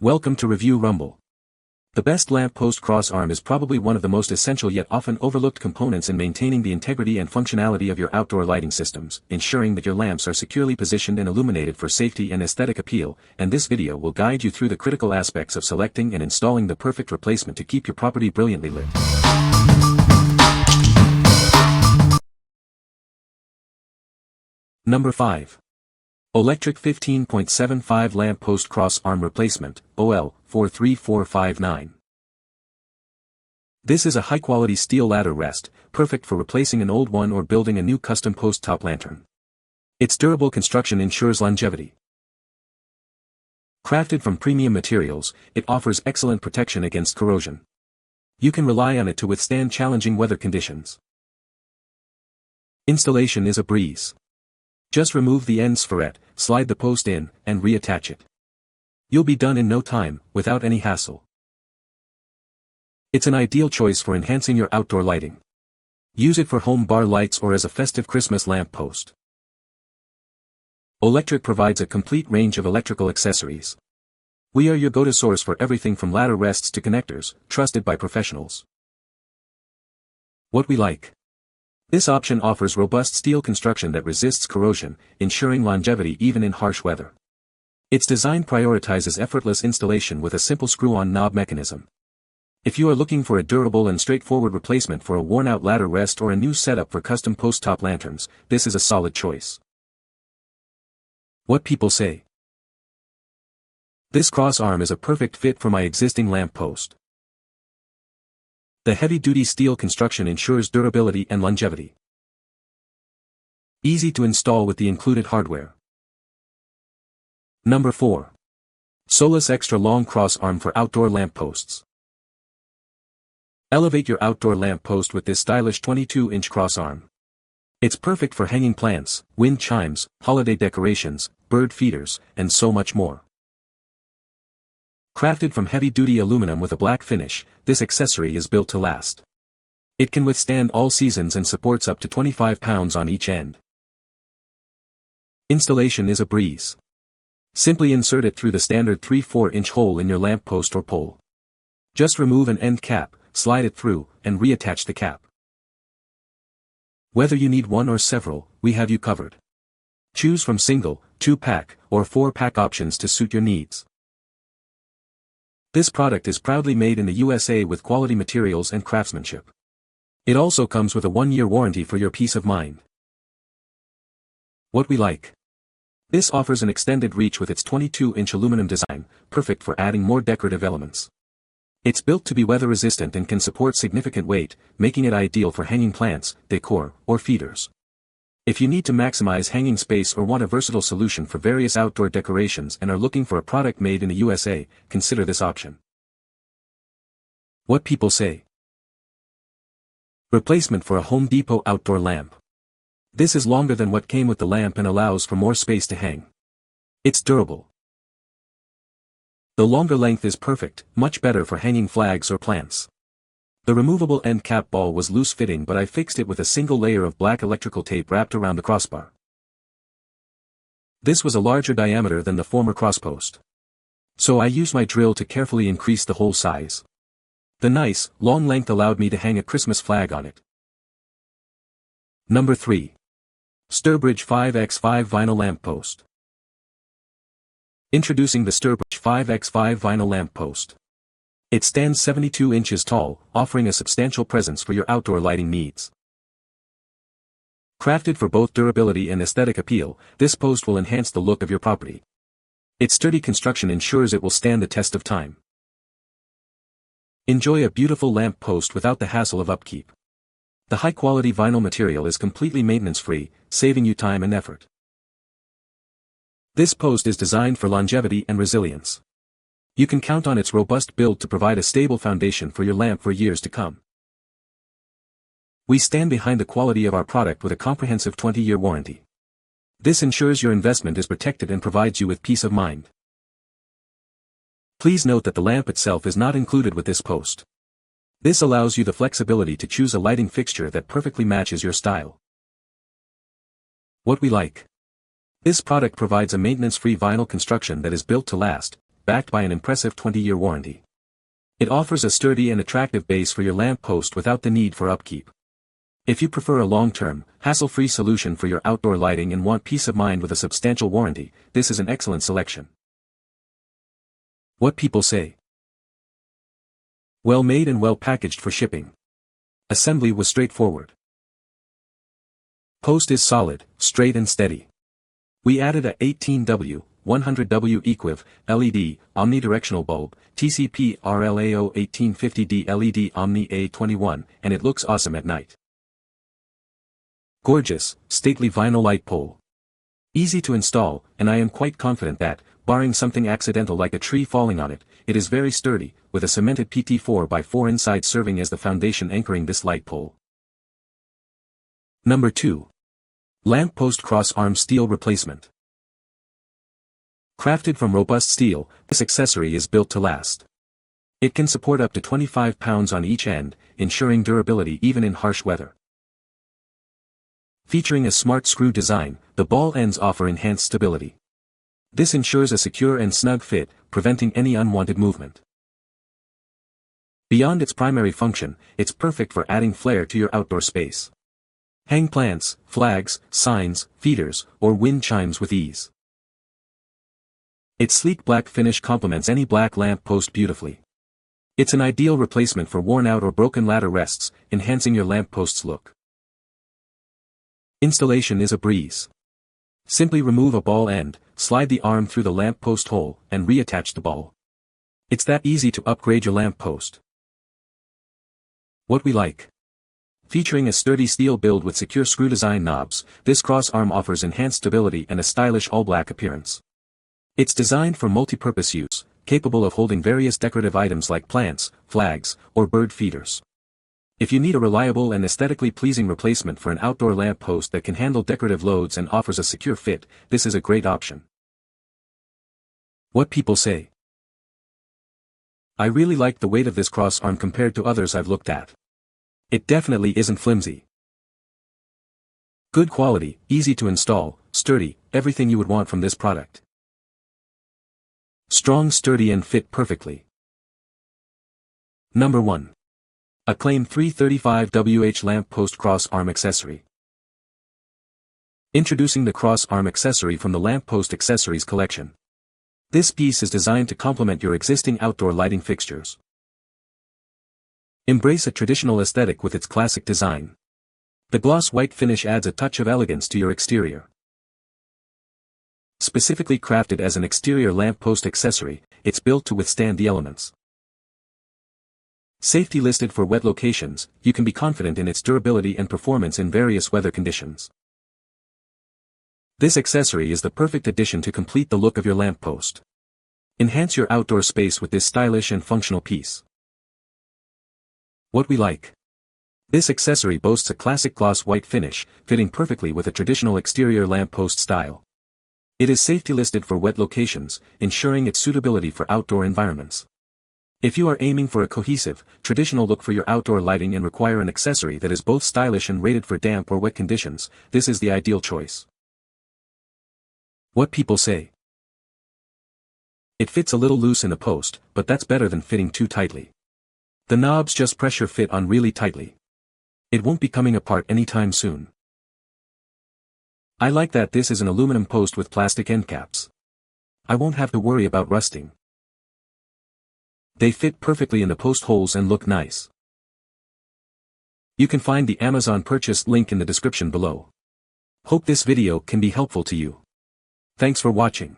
Welcome to Review Rumble. The best lamp post cross arm is probably one of the most essential yet often overlooked components in maintaining the integrity and functionality of your outdoor lighting systems, ensuring that your lamps are securely positioned and illuminated for safety and aesthetic appeal, and this video will guide you through the critical aspects of selecting and installing the perfect replacement to keep your property brilliantly lit. Number 5. OHLECTRIC 15.75 Lamp Post Cross Arm Replacement, OL 43459. This is a high-quality steel ladder rest, perfect for replacing an old one or building a new custom post top lantern. Its durable construction ensures longevity. Crafted from premium materials, it offers excellent protection against corrosion. You can rely on it to withstand challenging weather conditions. Installation is a breeze. Just remove the end ferrite, slide the post in, and reattach it. You'll be done in no time, without any hassle. It's an ideal choice for enhancing your outdoor lighting. Use it for home bar lights or as a festive Christmas lamp post. OHLECTRIC provides a complete range of electrical accessories. We are your go-to source for everything from ladder rests to connectors, trusted by professionals. What we like. This option offers robust steel construction that resists corrosion, ensuring longevity even in harsh weather. Its design prioritizes effortless installation with a simple screw-on knob mechanism. If you are looking for a durable and straightforward replacement for a worn-out ladder rest or a new setup for custom post-top lanterns, this is a solid choice. What people say. This cross arm is a perfect fit for my existing lamp post. The heavy-duty steel construction ensures durability and longevity. Easy to install with the included hardware. Number 4. Solus Extra Long Cross Arm for Outdoor Lamp Posts. Elevate your outdoor lamp post with this stylish 22-inch cross arm. It's perfect for hanging plants, wind chimes, holiday decorations, bird feeders, and so much more. Crafted from heavy-duty aluminum with a black finish, this accessory is built to last. It can withstand all seasons and supports up to 25 pounds on each end. Installation is a breeze. Simply insert it through the standard 3/4-inch hole in your lamp post or pole. Just remove an end cap, slide it through, and reattach the cap. Whether you need one or several, we have you covered. Choose from single, 2-pack, or 4-pack options to suit your needs. This product is proudly made in the USA with quality materials and craftsmanship. It also comes with a 1-year warranty for your peace of mind. What we like. This offers an extended reach with its 22-inch aluminum design, perfect for adding more decorative elements. It's built to be weather-resistant and can support significant weight, making it ideal for hanging plants, decor, or feeders. If you need to maximize hanging space or want a versatile solution for various outdoor decorations and are looking for a product made in the USA, consider this option. What people say. Replacement for a Home Depot outdoor lamp. This is longer than what came with the lamp and allows for more space to hang. It's durable. The longer length is perfect, much better for hanging flags or plants. The removable end cap ball was loose-fitting, but I fixed it with a single layer of black electrical tape wrapped around the crossbar. This was a larger diameter than the former crosspost. So I used my drill to carefully increase the hole size. The nice, long length allowed me to hang a Christmas flag on it. Number 3. Sturbridge 5x5 Vinyl Lamp Post. Introducing the Sturbridge 5x5 Vinyl Lamp Post. It stands 72 inches tall, offering a substantial presence for your outdoor lighting needs. Crafted for both durability and aesthetic appeal, this post will enhance the look of your property. Its sturdy construction ensures it will stand the test of time. Enjoy a beautiful lamp post without the hassle of upkeep. The high-quality vinyl material is completely maintenance-free, saving you time and effort. This post is designed for longevity and resilience. You can count on its robust build to provide a stable foundation for your lamp for years to come. We stand behind the quality of our product with a comprehensive 20-year warranty. This ensures your investment is protected and provides you with peace of mind. Please note that the lamp itself is not included with this post. This allows you the flexibility to choose a lighting fixture that perfectly matches your style. What we like. This product provides a maintenance-free vinyl construction that is built to last, backed by an impressive 20-year warranty. It offers a sturdy and attractive base for your lamp post without the need for upkeep. If you prefer a long-term, hassle-free solution for your outdoor lighting and want peace of mind with a substantial warranty, this is an excellent selection. What people say. Well made and well packaged for shipping. Assembly was straightforward. Post is solid, straight and steady. We added a 18W, 100W equiv, LED, omnidirectional bulb, TCP RLAO 1850D LED Omni A21, and it looks awesome at night. Gorgeous, stately vinyl light pole. Easy to install, and I am quite confident that, barring something accidental like a tree falling on it, it is very sturdy, with a cemented PT 4x4 inside serving as the foundation anchoring this light pole. Number 2. Lamp post cross-arm steel replacement. Crafted from robust steel, this accessory is built to last. It can support up to 25 pounds on each end, ensuring durability even in harsh weather. Featuring a smart screw design, the ball ends offer enhanced stability. This ensures a secure and snug fit, preventing any unwanted movement. Beyond its primary function, it's perfect for adding flair to your outdoor space. Hang plants, flags, signs, feeders, or wind chimes with ease. Its sleek black finish complements any black lamp post beautifully. It's an ideal replacement for worn-out or broken ladder rests, enhancing your lamp post's look. Installation is a breeze. Simply remove a ball end, slide the arm through the lamp post hole, and reattach the ball. It's that easy to upgrade your lamp post. What we like. Featuring a sturdy steel build with secure screw design knobs, this cross-arm offers enhanced stability and a stylish all-black appearance. It's designed for multi-purpose use, capable of holding various decorative items like plants, flags, or bird feeders. If you need a reliable and aesthetically pleasing replacement for an outdoor lamp post that can handle decorative loads and offers a secure fit, this is a great option. What people say. I really like the weight of this cross-arm compared to others I've looked at. It definitely isn't flimsy. Good quality, easy to install, sturdy, everything you would want from this product. Strong, sturdy and fit perfectly. Number 1. Acclaim 335WH Lamp Post Cross-Arm Accessory. Introducing the cross-arm accessory from the Lamp Post Accessories collection. This piece is designed to complement your existing outdoor lighting fixtures. Embrace a traditional aesthetic with its classic design. The gloss white finish adds a touch of elegance to your exterior. Specifically crafted as an exterior lamp post accessory, it's built to withstand the elements. Safety listed for wet locations, you can be confident in its durability and performance in various weather conditions. This accessory is the perfect addition to complete the look of your lamp post. Enhance your outdoor space with this stylish and functional piece. What we like. This accessory boasts a classic gloss white finish, fitting perfectly with a traditional exterior lamp post style. It is safety listed for wet locations, ensuring its suitability for outdoor environments. If you are aiming for a cohesive, traditional look for your outdoor lighting and require an accessory that is both stylish and rated for damp or wet conditions, this is the ideal choice. What people say. It fits a little loose in the post, but that's better than fitting too tightly. The knobs just pressure fit on really tightly. It won't be coming apart anytime soon. I like that this is an aluminum post with plastic end caps. I won't have to worry about rusting. They fit perfectly in the post holes and look nice. You can find the Amazon purchase link in the description below. Hope this video can be helpful to you. Thanks for watching.